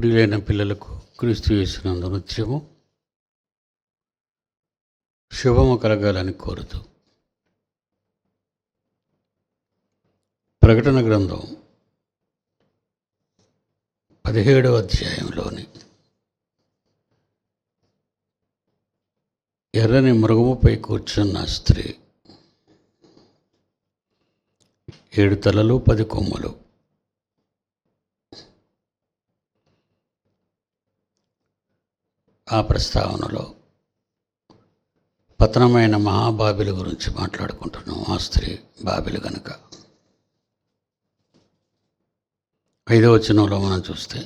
ప్రియులైన పిల్లలకు క్రీస్తు యేసునందు నిత్యము శుభము కలగాలని కోరుతూ ప్రకటన గ్రంథం 17వ అధ్యాయంలోని ఎర్రని మృగముపై కూర్చున్న స్త్రీ, 7 తలలు 10 కొమ్ములు. ఆ ప్రస్తావనలో పతనమైన మహాబాబిలు గురించి మాట్లాడుకుంటున్నాం. ఆ స్త్రీ బాబిలు కనుక 5వ వచనంలో మనం చూస్తే,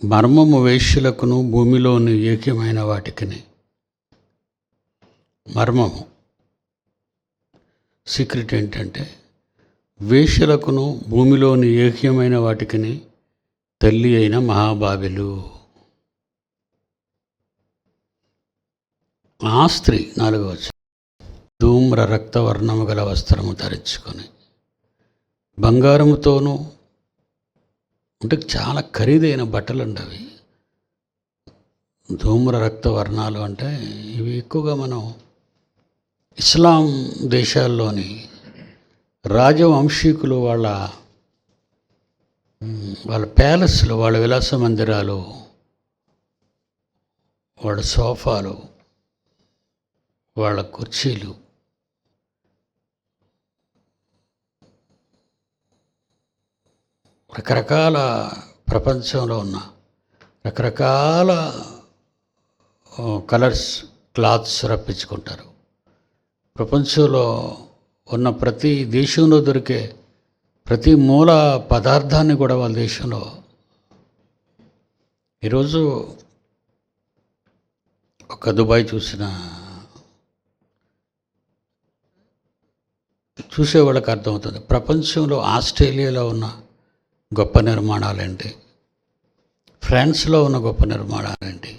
మర్మము వేశ్యలకును భూమిలోని ఏక్యమైన వాటికిని. మర్మము సీక్రెట్ ఏంటంటే, వేశ్యలకును భూమిలోని ఏక్యమైన వాటికిని తల్లి అయిన మహాబాబిలు. ఆ స్త్రీ 4వ వచనం, ధూమ్ర రక్తవర్ణము గల వస్త్రము ధరించుకొని, బంగారముతోనూ, అంటే చాలా ఖరీదైన బట్టలు అండి అవి. ధూమ్ర రక్త వర్ణాలు అంటే ఇవి ఎక్కువగా మనం ఇస్లాం దేశాల్లోని రాజవంశీకులు వాళ్ళ ప్యాలెస్లు, వాళ్ళ విలాస మందిరాలు, వాళ్ళ సోఫాలు, వాళ్ళ కుర్చీలు, రకరకాల ప్రపంచంలో ఉన్న రకరకాల కలర్స్ క్లాత్స్ రప్పించుకుంటారు. ప్రపంచంలో ఉన్న ప్రతి దేశంలో దొరికే ప్రతి మూల పదార్థాన్ని కూడా వాళ్ళ దేశంలో ఈరోజు ఒక దుబాయ్ చూసేవాళ్ళకి అర్థమవుతుంది. ప్రపంచంలో ఆస్ట్రేలియాలో ఉన్న గొప్ప నిర్మాణాలేంటి, ఫ్రాన్స్లో ఉన్న గొప్ప నిర్మాణాలేంటి,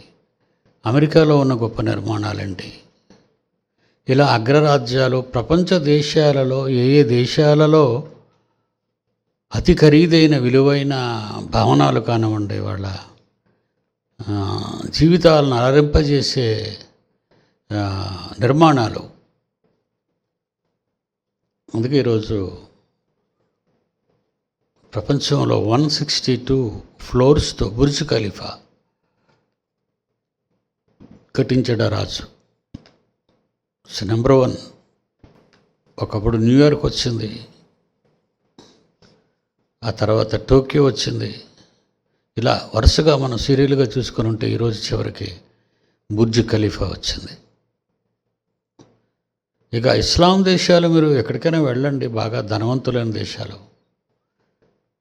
అమెరికాలో ఉన్న గొప్ప నిర్మాణాలేంటి, ఇలా అగ్రరాజ్యాలు ప్రపంచ దేశాలలో ఏ దేశాలలో అతి ఖరీదైన విలువైన భవనాలు కానివ్వండి, వాళ్ళ జీవితాలను అలరింపజేసే నిర్మాణాలు. అందుకే ఈరోజు ప్రపంచంలో 162 ఫ్లోర్స్తో బుర్జ్ ఖలీఫా కట్టించాడు రాజు. నెంబర్ 1. ఒకప్పుడు న్యూయార్క్ వచ్చింది, ఆ తర్వాత టోక్యో వచ్చింది. ఇలా వరుసగా మనం సీరియల్గా చూసుకొని ఉంటే ఈరోజు చివరికి బుర్జ్ ఖలీఫా వచ్చింది. ఇక ఇస్లాం దేశాలు మీరు ఎక్కడికైనా వెళ్ళండి, బాగా ధనవంతులైన దేశాలు,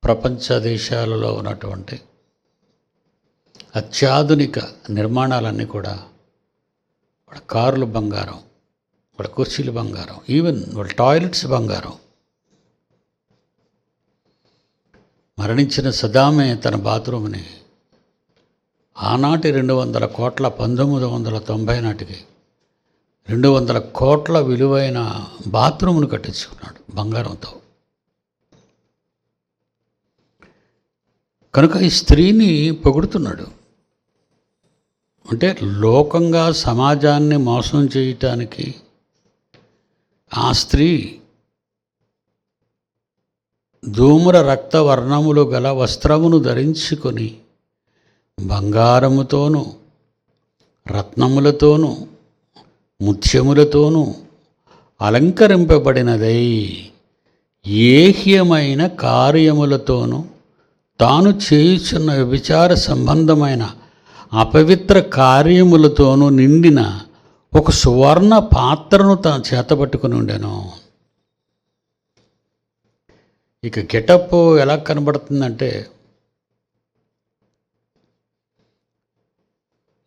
ప్రపంచ దేశాలలో ఉన్నటువంటి అత్యాధునిక నిర్మాణాలన్నీ కూడా వాళ్ళ కార్లు బంగారం, వాళ్ళ కుర్చీలు బంగారం, ఈవెన్ వాళ్ళ టాయిలెట్స్ బంగారం. మరణించిన సదామే తన బాత్రూమ్ని ఆనాటి 200 కోట్ల 1990 నాటికి 200 కోట్ల విలువైన బాత్రూమ్ను కట్టించుకున్నాడు బంగారంతో. కనుక ఈ స్త్రీని పొగుడుతున్నాడు. అంటే లోకంగా సమాజాన్ని మోసం చేయటానికి ఆ స్త్రీ ధూమ్ర రక్త వర్ణములు గల వస్త్రమును ధరించుకొని, బంగారముతోనూ రత్నములతోనూ ముత్యములతోనూ అలంకరింపబడినదై ఏహ్యమైన కార్యములతోనూ తాను చేయుచున్న వ్యభిచార సంబంధమైన అపవిత్ర కార్యములతోనూ నిండిన ఒక సువర్ణ పాత్రను తాను చేతపట్టుకుని ఉండెను. ఇక గెటప్ ఎలా కనబడుతుందంటే,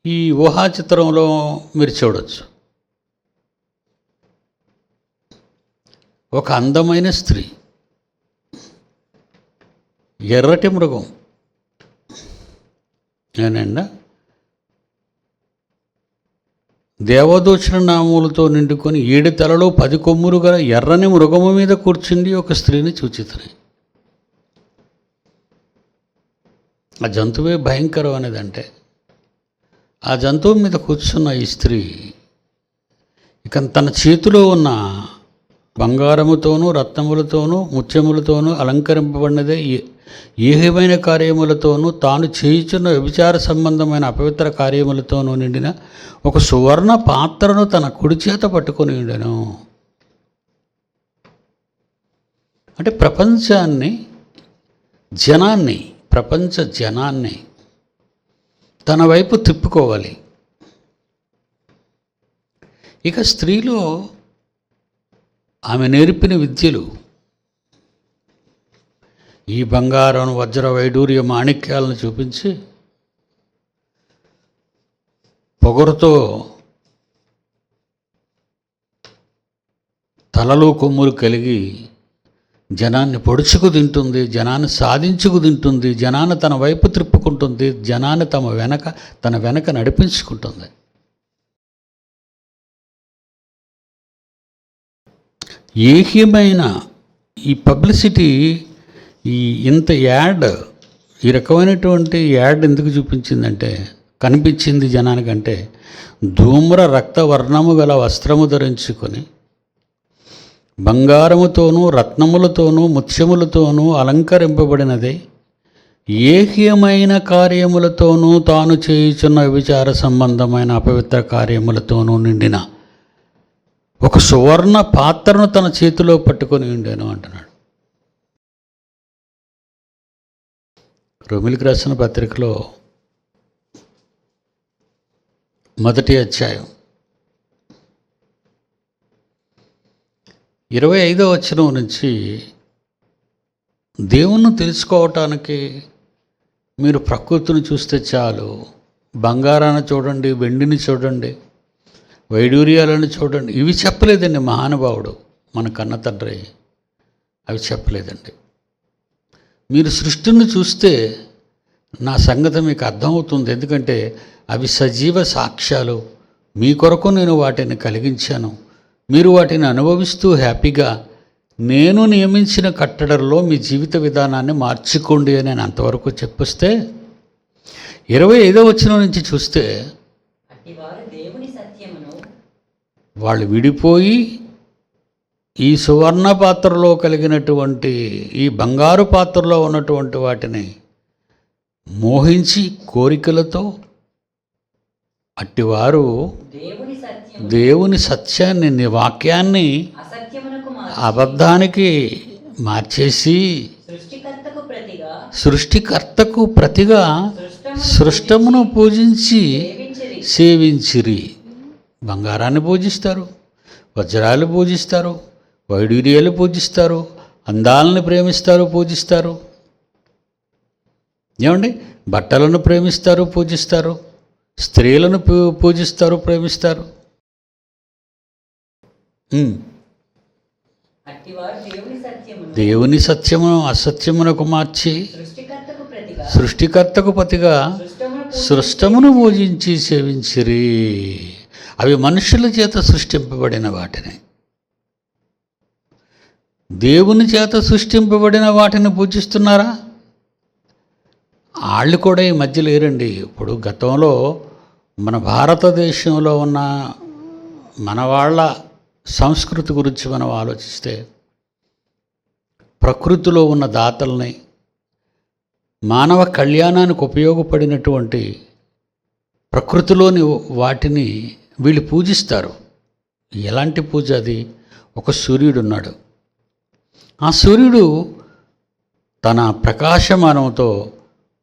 ఈ ఊహా చిత్రంలో మీరు చూడవచ్చు, ఒక అందమైన స్త్రీ, ఎర్రటి మృగం, ఏనండి దేవదూషణ నామములతో నిండుకొని 7 తలలు 10 కొమ్ములు గల ఎర్రని మృగము మీద కూర్చుండి ఒక స్త్రీని చూచితిని. ఆ జంతువే భయంకరం అనేదంటే, ఆ జంతువు మీద కూర్చున్న ఈ స్త్రీ ఇక తన చేతిలో ఉన్న బంగారముతోనూ రత్నములతోనూ ముత్యములతోనూ అలంకరింపబడినదే ఏహమైన కార్యములతోనూ తాను చేయుచున్న వ్యభిచార సంబంధమైన అపవిత్ర కార్యములతోనూ నిండిన ఒక సువర్ణ పాత్రను తన కుడి చేత పట్టుకొని ఉండెను. అంటే ప్రపంచ జనాన్ని తన వైపు తిప్పుకోవాలి. ఇక స్త్రీలో ఆమె నేర్పిన విద్యలు ఈ బంగారం వజ్ర వైడూర్య మాణిక్యాలను చూపించి పొగరుతో తలలో కొమ్ములు కలిగి జనాన్ని పొడుచుకు తింటుంది, జనాన్ని సాధించుకు తింటుంది, జనాన్ని తన వైపు త్రిప్పుకుంటుంది, జనాన్ని తన వెనక నడిపించుకుంటుంది. ఏహ్యమైన ఈ పబ్లిసిటీ, ఇంత యాడ్, ఈ రకమైనటువంటి యాడ్ ఎందుకు చూపించిందంటే, కనిపించింది జనానికంటే, ధూమ్ర రక్తవర్ణము గల వస్త్రము ధరించుకొని బంగారముతోనూ రత్నములతోనూ ముత్యములతోనూ అలంకరింపబడినదే ఏహ్యమైన కార్యములతోనూ తాను చేయుచున్న విచార సంబంధమైన అపవిత్ర కార్యములతోనూ నిండిన ఒక సువర్ణ పాత్రను తన చేతిలో పట్టుకొని ఉండేను అంటున్నాడు. రోమిలికి రాసిన పత్రికలో 1వ అధ్యాయం 25వ వచనం నుంచి, దేవుణ్ణి తెలుసుకోవటానికి మీరు ప్రకృతిని చూస్తే చాలు, బంగారాన్ని చూడండి, వెండిని చూడండి, వైడూర్యాలను చూడండి, ఇవి చెప్పలేదండి మహానుభావుడు మన కన్న తండ్రి, అవి చెప్పలేదండి. మీరు సృష్టిని చూస్తే నా సంగతి మీకు అర్థమవుతుంది, ఎందుకంటే అవి సజీవ సాక్ష్యాలు, మీ కొరకు నేను వాటిని కలిగించాను, మీరు వాటిని అనుభవిస్తూ హ్యాపీగా నేను నియమించిన కట్టడల్లో మీ జీవిత విధానాన్ని మార్చుకోండి అని నేను అంతవరకు చెప్పిస్తే, 25వ వచనం నుంచి చూస్తే వాళ్ళు విడిపోయి ఈ సువర్ణ పాత్రలో కలిగినటువంటి ఈ బంగారు పాత్రలో ఉన్నటువంటి వాటిని మోహించి కోరికలతో అట్టివారు దేవుని సత్యాన్ని, వాక్యాన్ని అబద్ధానికి మార్చేసి సృష్టికర్తకు ప్రతిగా సృష్టమును పూజించి సేవించిరి. బంగారాన్ని పూజిస్తారు, వజ్రాలు పూజిస్తారు, వైడూర్యాలు పూజిస్తారు, అందాలను ప్రేమిస్తారు, పూజిస్తారు, ఏమండి, బట్టలను ప్రేమిస్తారు, పూజిస్తారు, స్త్రీలను పూజిస్తారు, ప్రేమిస్తారు. దేవుని సత్యమును అసత్యమునకు మార్చి సృష్టికర్తకు ప్రతిగా సృష్టమును పూజించి సేవించిరి. అవి మనుషుల చేత సృష్టింపబడిన వాటిని, దేవుని చేత సృష్టింపబడిన వాటిని పూజిస్తున్నారా? వాళ్ళు కూడా ఈ మధ్య లేరండి. ఇప్పుడు గతంలో మన భారతదేశంలో ఉన్న మన వాళ్ళ సంస్కృతి గురించి మనం ఆలోచిస్తే, ప్రకృతిలో ఉన్న దాతల్ని, మానవ కళ్యాణానికి ఉపయోగపడినటువంటి ప్రకృతిలోని వాటిని వీళ్ళు పూజిస్తారు. ఎలాంటి పూజ అది? ఒక సూర్యుడు ఉన్నాడు. ఆ సూర్యుడు తన ప్రకాశమానంతో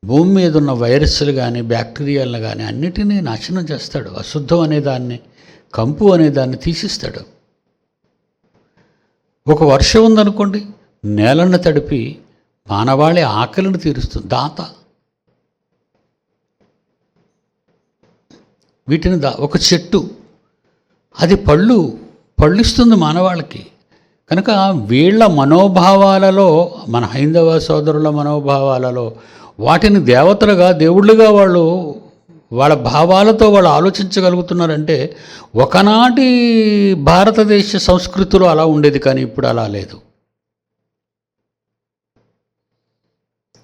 భూమి మీద ఉన్న వైరస్లు కానీ బ్యాక్టీరియాలను కానీ అన్నిటినీ నాశనం చేస్తాడు. అశుద్ధం అనేదాన్ని, కంపు అనేదాన్ని తీసిస్తాడు. ఒక వర్షం ఉందనుకోండి, నేలను తడిపి మానవాళి ఆకలిని తీరుస్తుంది. దాత వీటిని ఒక చెట్టు అది పళ్ళిస్తుంది మానవాళికి. కనుక వీళ్ళ మనోభావాలలో, మన హైందవ సోదరుల మనోభావాలలో వాటిని దేవతలుగా, దేవుళ్ళుగా వాళ్ళ భావాలతో వాళ్ళు ఆలోచించగలుగుతున్నారంటే, ఒకనాటి భారతదేశ సంస్కృతిలో అలా ఉండేది, కానీ ఇప్పుడు అలా లేదు.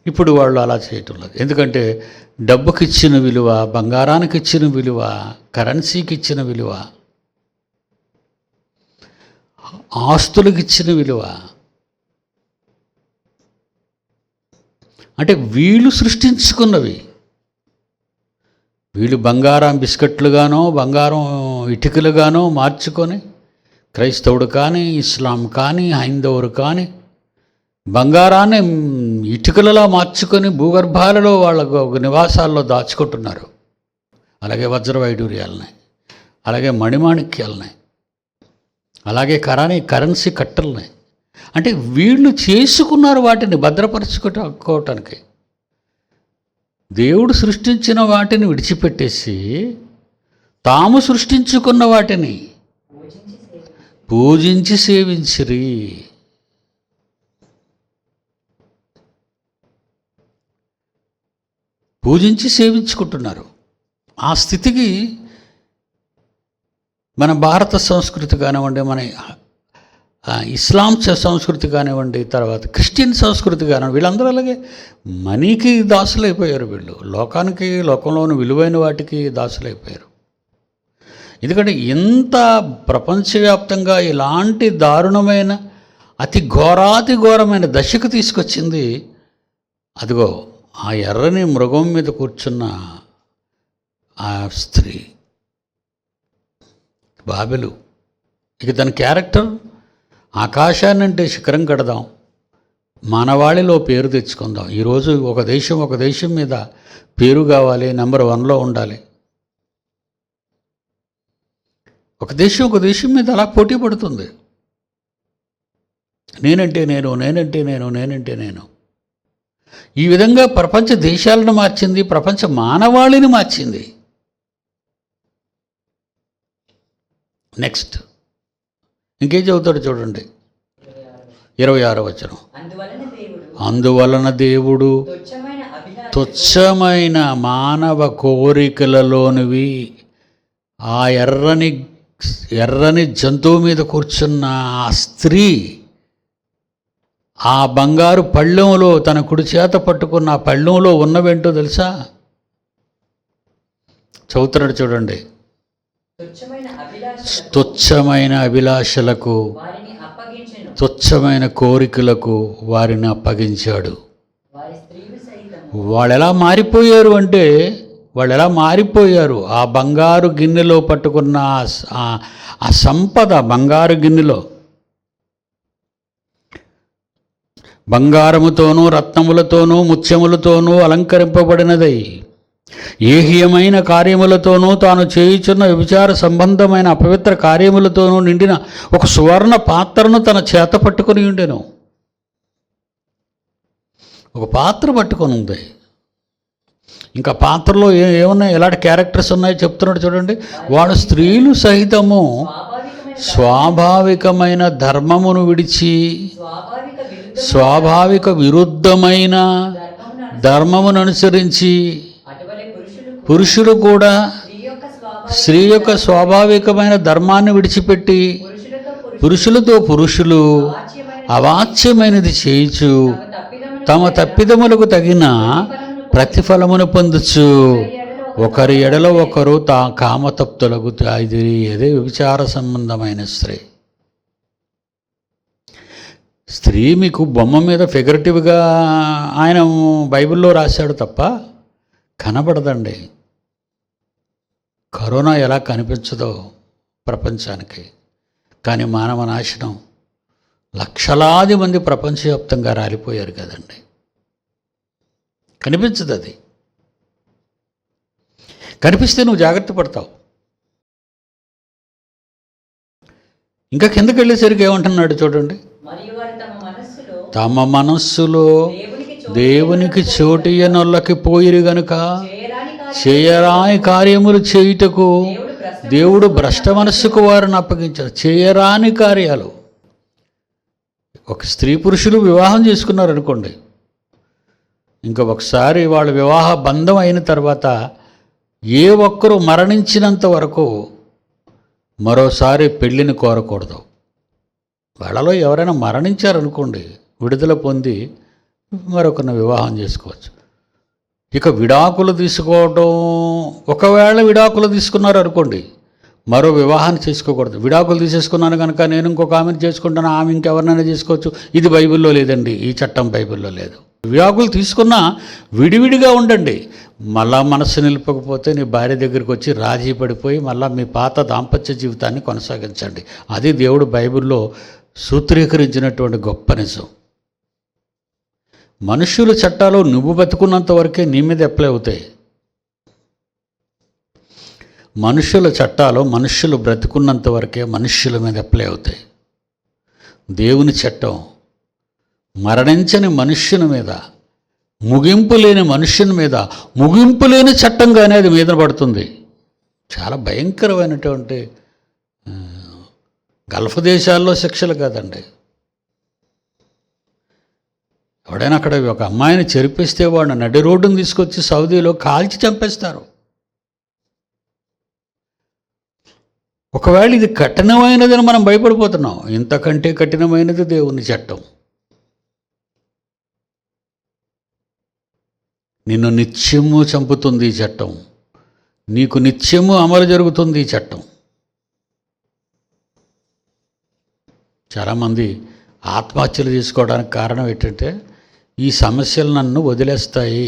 ఇప్పుడు వాళ్ళు అలా చేయటం లేదు. ఎందుకంటే డబ్బుకి ఇచ్చిన విలువ, బంగారానికి ఇచ్చిన విలువ, కరెన్సీకి ఇచ్చిన విలువ, ఆస్తులకు ఇచ్చిన విలువ, అంటే వీళ్ళు సృష్టించుకున్నవి. వీళ్ళు బంగారం బిస్కెట్లుగానో బంగారం ఇటుకలుగానో మార్చుకొని, క్రైస్తవుడు కానీ, ఇస్లాం కానీ, హైందవుడు కానీ బంగారాన్ని ఇటుకలలా మార్చుకొని భూగర్భాలలో వాళ్ళ నివాసాల్లో దాచుకుంటున్నారు. అలాగే వజ్ర వైడూర్యాలని, అలాగే మణిమాణిక్యాలని, అలాగే కరెన్సీ కట్టలని. అంటే వీళ్ళు చేసుకున్నారు వాటిని భద్రపరచుకోవటానికి. దేవుడు సృష్టించిన వాటిని విడిచిపెట్టేసి తాము సృష్టించుకున్న వాటిని పూజించి సేవించిరి. పూజించి సేవించుకుంటున్నారు. ఆ స్థితికి మన భారత సంస్కృతి కానివ్వండి, మన ఇస్లాం సంస్కృతి కానివ్వండి, తర్వాత క్రిస్టియన్ సంస్కృతి కానివ్వండి, వీళ్ళందరూ అలాగే మనీకి దాసులైపోయారు. వీళ్ళు లోకంలోని విలువైన వాటికి దాసులైపోయారు. ఎందుకంటే ఇంత ప్రపంచవ్యాప్తంగా ఇలాంటి దారుణమైన అతి ఘోరమైన దశకు తీసుకొచ్చింది అదిగో ఆ ఎర్రని మృగం మీద కూర్చున్న ఆ స్త్రీ, బాబెలు. ఇక తన క్యారెక్టర్, ఆకాశాన్ని అంటే శిఖరం కడదాం, మానవాళిలో పేరు తెచ్చుకుందాం. ఈరోజు ఒక దేశం మీద పేరు కావాలి, నెంబర్ 1లో ఉండాలి. ఒక దేశం మీద అలా పోటీ పడుతుంది. నేనంటే నేను. ఈ విధంగా ప్రపంచ దేశాలను మార్చింది, ప్రపంచ మానవాళిని మార్చింది. నెక్స్ట్ ఇంకేం చదువుతాడు చూడండి, 26వ వచనం. అందువలన దేవుడు తుచ్చమైన మానవ కోరికలలోనివి ఆ ఎర్రని జంతువు మీద కూర్చున్న ఆ స్త్రీ ఆ బంగారు పళ్ళెంలో తన కుడి చేత పట్టుకున్న ఆ పళ్ళెంలో ఉన్నవేంటో తెలుసా? చదువుతున్నాడు చూడండి. తుచ్చమైన అభిలాషలకు, తుచ్చమైన కోరికలకు వారిని అప్పగించాడు. వాళ్ళు ఎలా మారిపోయారు? ఆ బంగారు గిన్నెలో పట్టుకున్న ఆ సంపద, బంగారు గిన్నెలో బంగారముతోనూ రత్నములతోనూ ముత్యములతోనూ అలంకరింపబడినదై ఏహ్యమైన కార్యములతోనూ తాను చేయుచున్న వ్యభిచార సంబంధమైన అపవిత్ర కార్యములతోనూ నిండిన ఒక సువర్ణ పాత్రను తన చేత పట్టుకొని ఉండెను. ఒక పాత్ర పట్టుకొని ఉంది. ఇంకా పాత్రలో ఏమున్నాయి, ఎలాంటి క్యారెక్టర్స్ ఉన్నాయో చెప్తున్నాడు చూడండి. వాడు స్త్రీలు సహితము స్వాభావికమైన ధర్మమును విడిచి స్వాభావిక విరుద్ధమైన ధర్మమును అనుసరించి, పురుషుడు కూడా స్త్రీ యొక్క స్వాభావికమైన ధర్మాన్ని విడిచిపెట్టి పురుషులతో పురుషులు అవాచ్యమైనది చేయుచు తమ తప్పిదములకు తగిన ప్రతిఫలమును పొందొచ్చు. ఒకరి ఎడల ఒకరు కామతప్తులకు ఇది అదే వ్యభిచార సంబంధమైన స్త్రీ మీకు బొమ్మ మీద ఫిగరేటివ్గా ఆయన బైబిల్లో రాశాడు తప్ప కనబడదండి. కరోనా ఎలా కనిపించదో ప్రపంచానికి, కానీ మానవ నాశనం లక్షలాది మంది ప్రపంచవ్యాప్తంగా రాలిపోయారు కదండి. కనిపించదు. అది కనిపిస్తే నువ్వు జాగ్రత్త పడతావు. ఇంకా కిందకి వెళ్ళేసరికి ఏమంటున్నాడు చూడండి. తమ మనస్సులో దేవునికి చోటియనొల్లకి పోయిరు గనుక చేయరాని కార్యములు చేయుటకు దేవుడు భ్రష్ట మనస్సుకు వారిని అప్పగించారు. చేయరాని కార్యాలు. ఒక స్త్రీ పురుషులు వివాహం చేసుకున్నారు అనుకోండి, ఇంకా ఒకసారి వాళ్ళ వివాహ బంధం అయిన తర్వాత ఏ ఒక్కరూ మరణించినంత వరకు మరోసారి పెళ్ళిని కోరకూడదు. వాళ్ళలో ఎవరైనా మరణించారనుకోండి, విడుదల పొంది మరొకరిని వివాహం చేసుకోవచ్చు. ఇక విడాకులు తీసుకోవడం, ఒకవేళ విడాకులు తీసుకున్నారు అనుకోండి, మరో వివాహాన్ని చేసుకోకూడదు. విడాకులు తీసేసుకున్నాను కనుక నేను ఇంకొక ఆమెను చేసుకుంటాను, ఆమె ఇంకెవరినైనా చేసుకోవచ్చు, ఇది బైబిల్లో లేదండి. ఈ చట్టం బైబిల్లో లేదు. విడాకులు తీసుకున్నా విడివిడిగా ఉండండి. మళ్ళా మనస్సు నిలుపకపోతే నీ భార్య దగ్గరికి వచ్చి రాజీ పడిపోయి మళ్ళీ మీ పాత దాంపత్య జీవితాన్ని కొనసాగించండి. అది దేవుడు బైబిల్లో సూత్రీకరించినటువంటి గొప్ప నిజం. మనుష్యుల చట్టాలు నువ్వు బతుకున్నంత వరకే నీ మీద అప్లై అవుతాయి. మనుషుల చట్టాలు మనుష్యులు బ్రతుకున్నంత వరకే మనుష్యుల మీద అప్లై అవుతాయి. దేవుని చట్టం మరణించని మనుష్యుని మీద, ముగింపు లేని మనుష్యుని మీద ముగింపు లేని చట్టంగానే అది మీద పడుతుంది. చాలా భయంకరమైనటువంటి గల్ఫ్ దేశాల్లో శిక్షలు కాదండి. ఎవడైనా అక్కడ ఒక అమ్మాయిని చెరిపిస్తే వాడిని నడి రోడ్డును తీసుకొచ్చి సౌదీలో కాల్చి చంపేస్తారు. ఒకవేళ ఇది కఠినమైనదని మనం భయపడిపోతున్నాం. ఇంతకంటే కఠినమైనది దేవుని చట్టం. నిన్ను నిత్యము చంపుతుంది ఈ చట్టం. నీకు నిత్యము అమలు జరుగుతుంది ఈ చట్టం. చాలామంది ఆత్మహత్యలు చేసుకోవడానికి కారణం ఏంటంటే, ఈ సమస్యలు నన్ను వదిలేస్తాయి,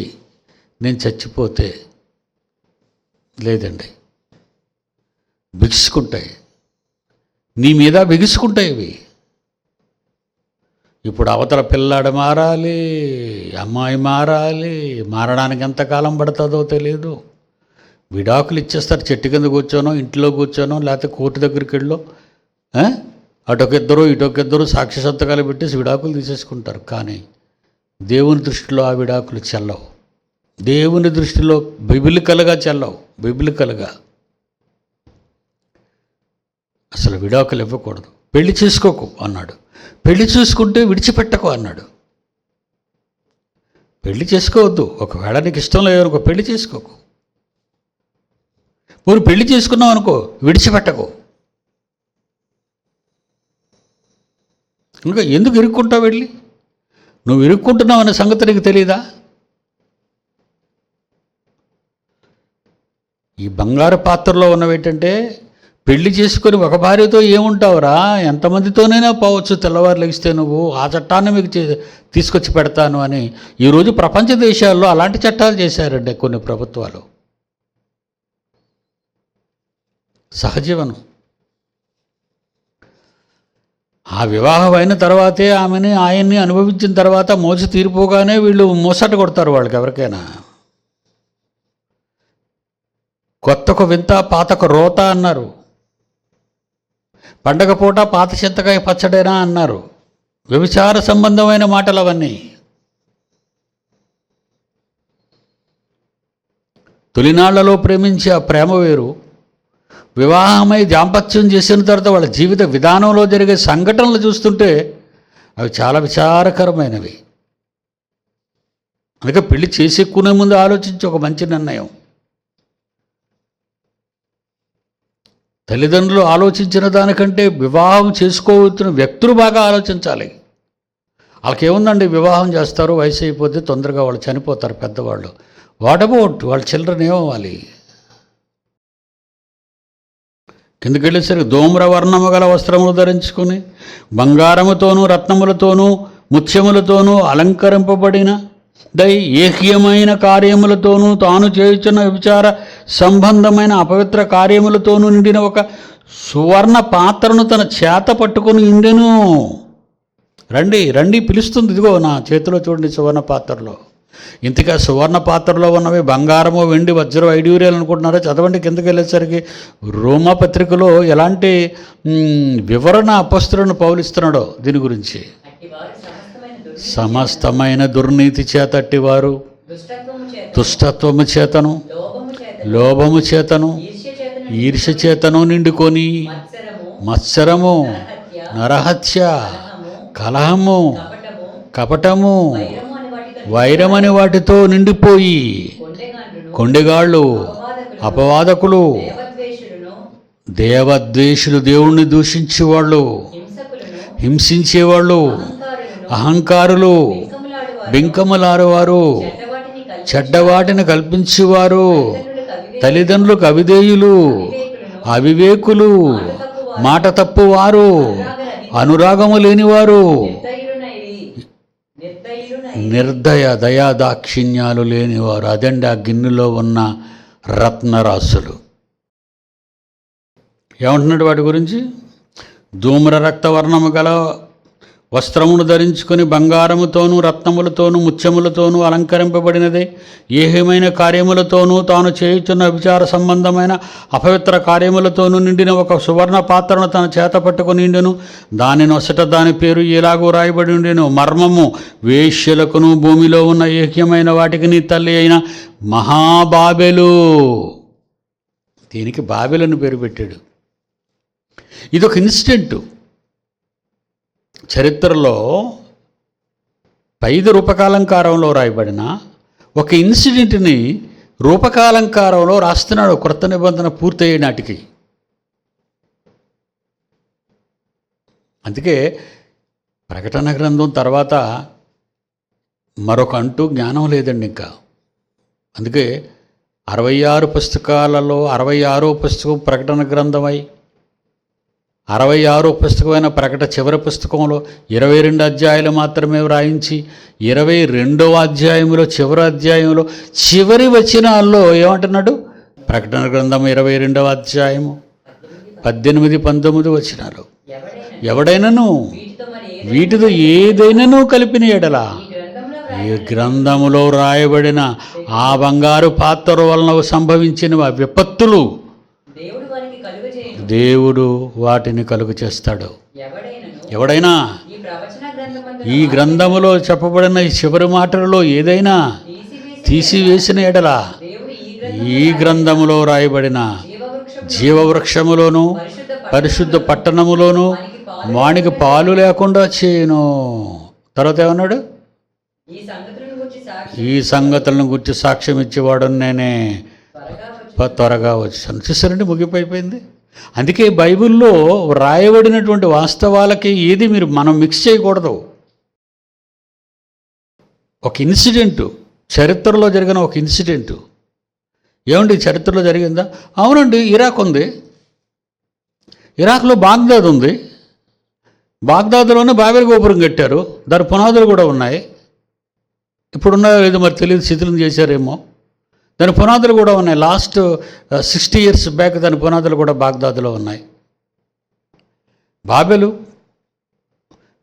నేను చచ్చిపోతే. లేదండి, బిగుసుకుంటాయి, నీ మీద బిగుసుకుంటాయి ఇవి. ఇప్పుడు అవతల పిల్లాడు మారాలి, అమ్మాయి మారాలి, మారడానికి ఎంతకాలం పడుతుందో తెలియదు. విడాకులు ఇచ్చేస్తారు. చెట్టు కింద కూర్చోనో, ఇంట్లో కూర్చోనో, లేకపోతే కోర్టు దగ్గరికి వెళ్ళో, అటొకిద్దరు ఇటొకిద్దరు సాక్షి సంతకాలు పెట్టేసి విడాకులు తీసేసుకుంటారు. కానీ దేవుని దృష్టిలో ఆ విడాకులు చెల్లవు. దేవుని దృష్టిలో బిబిలికలుగా చెల్లవు. బిబిలికలుగా అసలు విడాకులు ఇవ్వకూడదు. పెళ్లి చేసుకోకు అన్నాడు. పెళ్లి చూసుకుంటే విడిచిపెట్టకు అన్నాడు. పెళ్లి చేసుకోవద్దు. ఒకవేళ నీకు ఇష్టం లేదనుకో, పెళ్లి చేసుకోకు. నువ్వు పెళ్లి చేసుకున్నావు అనుకో, విడిచిపెట్టకు. ఇంకా ఎందుకు ఇరుక్కుంటావు? వెళ్ళి నువ్వు ఇరుక్కుంటున్నావు అనే సంగతి నీకు తెలియదా? ఈ బంగారు పాత్రలో ఉన్నవేంటంటే, పెళ్లి చేసుకొని ఒక భార్యతో ఏముంటావురా, ఎంతమందితోనైనా పోవచ్చు, తెల్లవారు లెగిస్తే నువ్వు ఆ చట్టాన్ని మీకు తీసుకొచ్చి పెడతాను అని. ఈరోజు ప్రపంచ దేశాల్లో అలాంటి చట్టాలు చేశారండి కొన్ని ప్రభుత్వాలు. సహజీవనం. ఆ వివాహం అయిన తర్వాతే ఆమెని ఆయన్ని అనుభవించిన తర్వాత మోసి తీరిపోగానే వీళ్ళు మోసట కొడతారు వాళ్ళకి ఎవరికైనా. కొత్తకు వింత పాతకు రోత అన్నారు. పండగ పూట పాత చింతకాయ పచ్చడేనా అన్నారు. వ్యభిచార సంబంధమైన మాటలు అవన్నీ. తొలినాళ్లలో ప్రేమించే ఆ ప్రేమ వేరు. వివాహమై దాంపత్యం చేసిన తర్వాత వాళ్ళ జీవిత విధానంలో జరిగే సంఘటనలు చూస్తుంటే అవి చాలా విచారకరమైనవి. అందుకే పెళ్లి చేసేక్కునే ముందు ఆలోచించి ఒక మంచి నిర్ణయం. తల్లిదండ్రులు ఆలోచించిన దానికంటే వివాహం చేసుకోవచ్చిన వ్యక్తులు బాగా ఆలోచించాలి. వాళ్ళకేముందండి, వివాహం చేస్తారు, వయసు అయిపోతే తొందరగా వాళ్ళు చనిపోతారు పెద్దవాళ్ళు. వాట్ అబౌట్ వాళ్ళ చిల్డ్రన్ ఏమవ్వాలి? కిందకి వెళ్ళేసరికి ధూమ్రవర్ణము గల వస్త్రములు ధరించుకొని బంగారముతోనూ రత్నములతోనూ ముత్యములతోనూ అలంకరింపబడిన ఏహ్యమైన కార్యములతోనూ తాను చేయుచున్న విచార సంబంధమైన అపవిత్ర కార్యములతోనూ నిండిన ఒక సువర్ణ పాత్రను తన చేత పట్టుకొని ఉండెను. రండి రండి పిలుస్తుంది. ఇదిగో నా చేతిలో చూడండి సువర్ణ పాత్రలో. ఇంతగా సువర్ణ పాత్రలో ఉన్నవి బంగారము, వెండి, వజ్రం, వైడూర్యాలు అనుకుంటున్నారో చదవండి. కిందకి వెళ్ళేసరికి రోమా పత్రికలో ఎలాంటి వివరణ అపొస్తలుని పౌలిస్తున్నాడో దీని గురించి. సమస్తమైన దుర్నీతి చేత అట్టివారు దుష్టత్వము చేతను, లోభము చేతను, ఈర్ష్య చేతను నిండుకొని మత్సరము, నరహత్య, కలహము, కపటము, వైరమని వాటితో నిండిపోయి కొండెగాళ్ళు, అపవాదకులు, దేవద్వేషులు, దేవుణ్ణి దూషించేవాళ్ళు, హింసించేవాళ్ళు, అహంకారులు, బింకములారువారు, చెడ్డవాటిని కల్పించేవారు, తల్లిదండ్రులకు అవిధేయులు, అవివేకులు, మాట తప్పువారు, అనురాగము లేనివారు, నిర్దయ దయా దాక్షిణ్యాలు లేనివారు. అదండి ఆ గిన్నెలో ఉన్న రత్నరాశులు. ఏమంటున్నాడు వాటి గురించి? ధూమ్ర రక్తవర్ణము గల వస్త్రమును ధరించుకొని బంగారముతోనూ రత్నములతోనూ ముత్యములతోనూ అలంకరింపబడినదే, ఏహమైన కార్యములతోనూ తాను చేయుచున్న విచార సంబంధమైన అపవిత్ర కార్యములతోనూ నిండిన ఒక సువర్ణ పాత్రను తన చేత పట్టుకుని నిండెను. దాని నొసట దాని పేరు ఇలాగూ రాయబడి ఉండెను: మర్మము, వేశ్యలకును భూమిలో ఉన్న ఏక్యమైన వాటికి నీ తల్లి అయిన మహాబాబెలు. దీనికి బాబెలను పేరు పెట్టాడు. ఇదొక ఇన్సిడెంటు. చరిత్రలో 5 రూపకాలంకారంలో రాయబడిన ఒక ఇన్సిడెంట్ని రూపకాలంకారంలో రాస్తున్నాడు క్రొత్త నిబంధన పూర్తయ్యే నాటికి. అందుకే ప్రకటన గ్రంథం తర్వాత మరొక అంటూ జ్ఞానం లేదండి ఇంకా. అందుకే 66 పుస్తకాలలో 66వ పుస్తకం ప్రకటన గ్రంథమై, 66వ పుస్తకమైన ప్రకటన చివరి పుస్తకంలో 22 అధ్యాయాలు మాత్రమే వ్రాయించి 22వ అధ్యాయంలో చివరి అధ్యాయంలో చివరి వచనాల్లో ఏమంటున్నాడు? ప్రకటన గ్రంథం 22వ అధ్యాయము 18, 19 వచనాలు. ఎవడైనాను వీటితో ఏదైనాను కలిపిన ఎడల ఈ గ్రంథములో రాయబడిన ఆ బంగారు పాత్ర వలన సంభవించిన విపత్తులు దేవుడు వాటిని కలుగు చేస్తాడు. ఎవడైనా ఈ గ్రంథములో చెప్పబడిన ఈ చివరి మాటలలో ఏదైనా తీసివేసిన ఎడల ఈ గ్రంథములో రాయబడిన జీవవృక్షములోను పరిశుద్ధ పట్టణములోను వానికి పాలు లేకుండా చేయను. తర్వాత ఏమన్నాడు? ఈ సంగతులను గురించి సాక్ష్యం ఇచ్చేవాడు నేనే, త్వరగా వచ్చాను. చూసారండి, ముగిపోయిపోయింది. అందుకే బైబిల్లో వ్రాయబడినటువంటి వాస్తవాలకి ఏది మనం మిక్స్ చేయకూడదు. ఒక ఇన్సిడెంటు, చరిత్రలో జరిగిన ఒక ఇన్సిడెంటు. ఏమండి చరిత్రలో జరిగిందా? అవునండి, ఇరాక్ ఉంది. ఇరాక్లో బాగ్దాద్ ఉంది. బాగ్దాద్లోనే బాబెల్ గోపురం కట్టారు. దాని పునాదులు కూడా ఉన్నాయి. ఇప్పుడున్నాయో లేదో మరి తెలియదు, శిథిలం చేశారేమో. దాని పునాదులు కూడా ఉన్నాయి. లాస్ట్ 60 years బ్యాక్ దాని పునాదులు కూడా బాగ్దాద్లో ఉన్నాయి.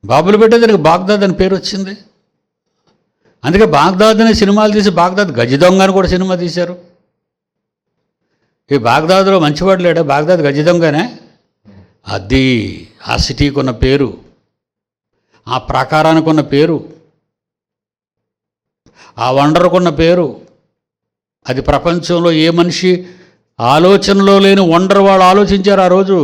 బాబులు పెట్టే దానికి బాగ్దాద్ అని పేరు వచ్చింది. అందుకే బాగ్దాద్ అనే సినిమాలు తీసి బాగ్దాద్ గజ దొంగ అని కూడా సినిమా తీశారు. ఈ బాగ్దాద్లో మంచివాడు లేడా? బాగ్దాద్ గజ దొంగనే. అది ఆ సిటీకి ఉన్న పేరు, ఆ ప్రాకారానికి ఉన్న పేరు, ఆ వండర్కున్న పేరు. అది ప్రపంచంలో ఏ మనిషి ఆలోచనలో లేని వండర్ వాళ్ళు ఆలోచించారు ఆ రోజు.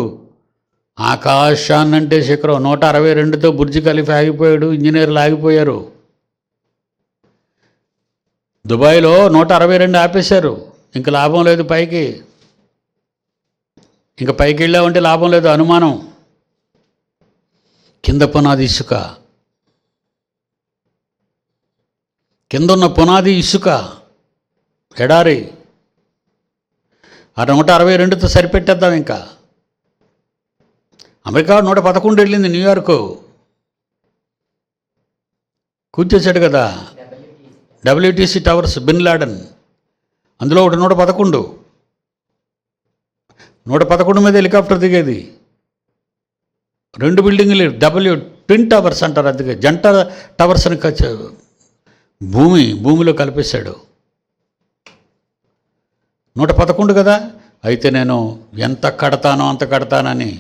ఆకాశాన్నంటే శిఖరం 162తో బుర్జ్ ఖలీఫా ఆగిపోయాడు, ఇంజనీర్లు ఆగిపోయారు. దుబాయ్లో 162 ఆపేశారు. ఇంక లాభం లేదు పైకి. ఇంక పైకి వెళ్ళామంటే లాభం లేదు, అనుమానం. కింద పునాది ఇసుక, కింద ఉన్న పునాది ఇసుక, ఎడారి. ఆ 162తో సరిపెట్టేద్దాం. ఇంకా అమెరికా 111 వెళ్ళింది. న్యూయార్కు కూర్చొచ్చాడు కదా, WTC టవర్స్, బిన్ లాడెన్. అందులో ఒకటి 111 మీద హెలికాప్టర్ దిగేది. 2 బిల్డింగ్లు ట్విన్ టవర్స్ అంటారు. అందుకే జంట టవర్స్ అని భూమిలో కలిపేశాడు. 111 కదా. అయితే నేను ఎంత కడతానో అంత కడతానని